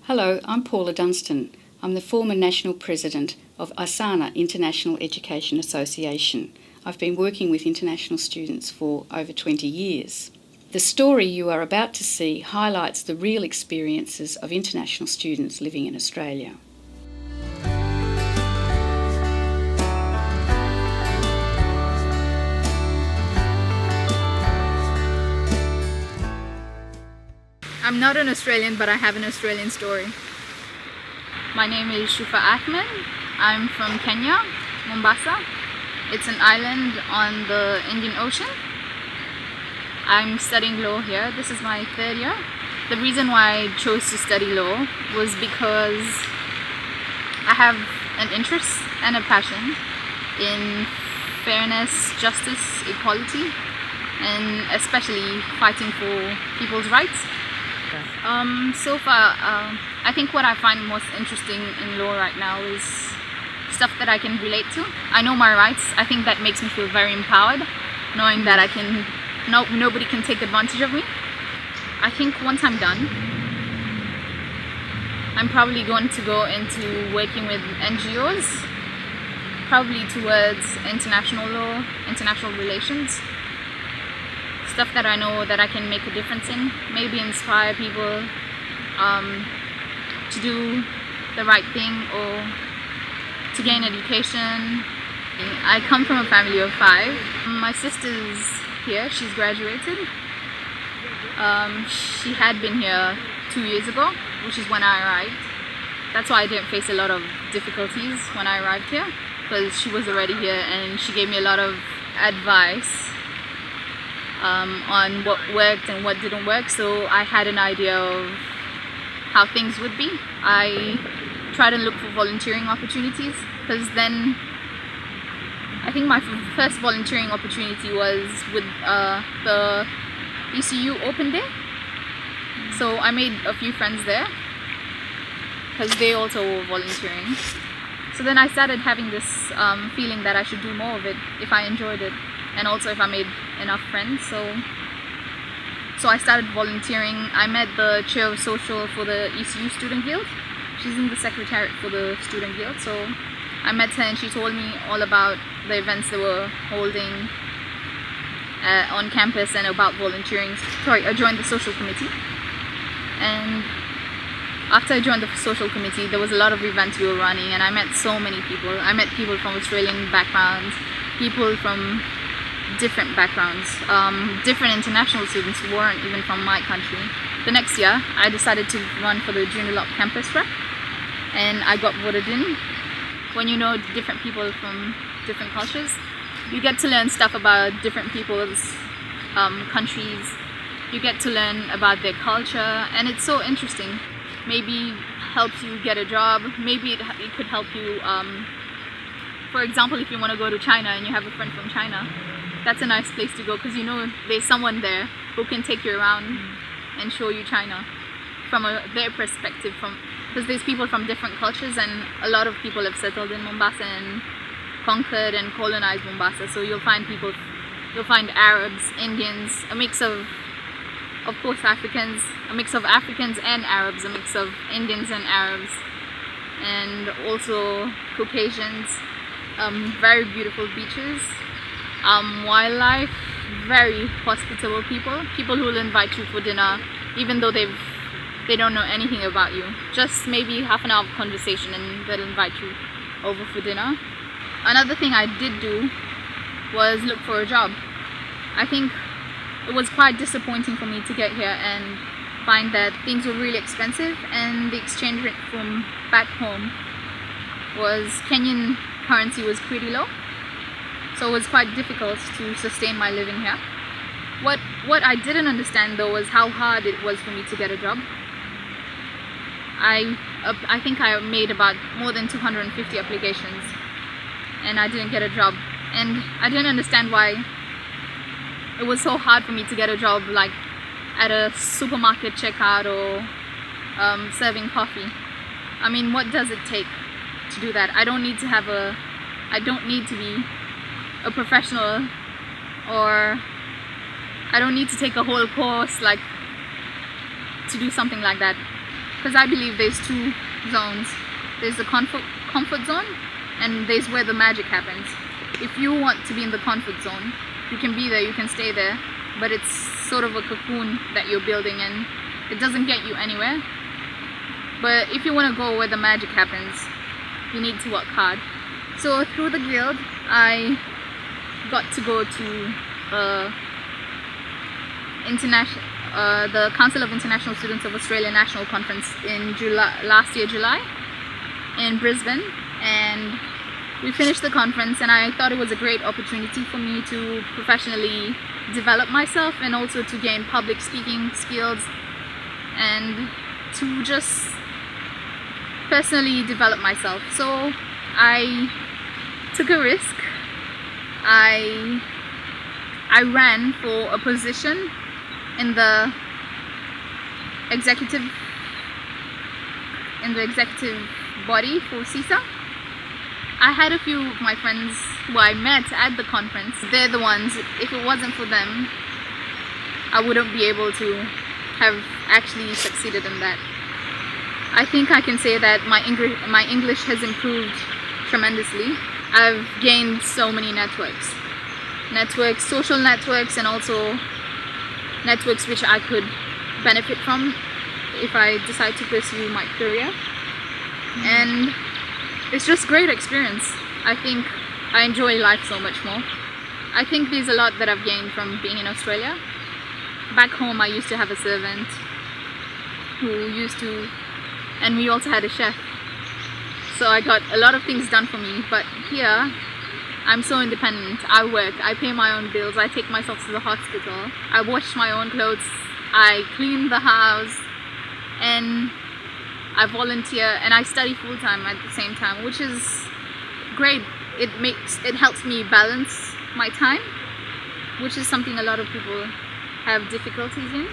Hello, I'm Paula Dunstan. I'm the former National President of ASANA, International Education Association. I've been working with international students for over 20 years. The story you are about to see highlights the real experiences of international students living in Australia. I'm not an Australian, but I have an Australian story. My name is Shufaa. I'm from Kenya, Mombasa. It's an island on the Indian Ocean. I'm studying law here. This is my third year. The reason why I chose to study law was because I have an interest and a passion in fairness, justice, equality, and especially fighting for people's rights. So far, I think what I find most interesting in law right now is stuff that I can relate to. I know my rights. I think that makes me feel very empowered, knowing that nobody can take advantage of me. I think once I'm done, I'm probably going to go into working with NGOs, probably towards international law, international relations. Stuff that I know that I can make a difference in, maybe inspire people to do the right thing or to gain education. I come from a family of 5. My sister's here, she's graduated. She had been here 2 years ago, which is when I arrived. That's why I didn't face a lot of difficulties when I arrived here, because she was already here and she gave me a lot of advice on what worked and what didn't work, so I had an idea of how things would be. I tried to look for volunteering opportunities, because then I think my first volunteering opportunity was with the ECU Open Day, so I made a few friends there because they also were volunteering. So then I started having this feeling that I should do more of it if I enjoyed it, and also if I made enough friends. So I started volunteering. I met the chair of social for the ECU Student Guild. She's in the secretariat for the Student Guild. So I met her and she told me all about the events they were holding on campus and about volunteering. I joined the social committee. And after I joined the social committee, there was a lot of events we were running, and I met so many people. I met people from Australian backgrounds, people from different backgrounds, different international students who weren't even from my country. The next year, I decided to run for the Junior Lock Campus Rep, and I got voted in. When you know different people from different cultures, you get to learn stuff about different people's countries. You get to learn about their culture, and it's so interesting. Maybe helps you get a job. Maybe it could help you. For example, if you want to go to China and you have a friend from China, that's a nice place to go, because you know there's someone there who can take you around and show you China from their perspective. Because there's people from different cultures, and a lot of people have settled in Mombasa and conquered and colonized Mombasa. So you'll find Arabs, Indians, a mix of course Africans, a mix of Africans and Arabs, a mix of Indians and Arabs, and also Caucasians. Very beautiful beaches, wildlife, very hospitable people who will invite you for dinner even though they don't know anything about you. Just maybe half an hour of conversation and they'll invite you over for dinner. Another thing I did do was look for a job. I think it was quite disappointing for me to get here and find that things were really expensive, and the exchange rate from back home was Kenyan currency was pretty low, so it was quite difficult to sustain my living here. What I didn't understand though was how hard it was for me to get a job. I think I made about more than 250 applications and I didn't get a job, and I didn't understand why it was so hard for me to get a job, like at a supermarket checkout or serving coffee. I mean, what does it take to do that? I don't need to be a professional, or I don't need to take a whole course like to do something like that. because I believe there's two zones. There's the comfort zone, and there's where the magic happens. If you want to be in the comfort zone, you can be there, you can stay there, but it's sort of a cocoon that you're building, and it doesn't get you anywhere. But if you want to go where the magic happens, you need to work hard. So through the guild, I got to go to the Council of International Students of Australia National Conference in last year July in Brisbane, and we finished the conference, and I thought it was a great opportunity for me to professionally develop myself and also to gain public speaking skills and to just personally develop myself. So I took a risk. I ran for a position in the executive body for CISA. I had a few of my friends who I met at the conference. They're the ones, if it wasn't for them, I wouldn't be able to have actually succeeded in that. I think I can say that my English has improved tremendously. I've gained so many networks, social networks, and also networks which I could benefit from if I decide to pursue my career. And it's just great experience. I think I enjoy life so much more. I think there's a lot that I've gained from being in Australia. Back home I used to have a servant and we also had a chef. So I got a lot of things done for me, but here I'm so independent. I work, I pay my own bills, I take myself to the hospital, I wash my own clothes, I clean the house, and I volunteer, and I study full-time at the same time, which is great. It helps me balance my time, which is something a lot of people have difficulties in.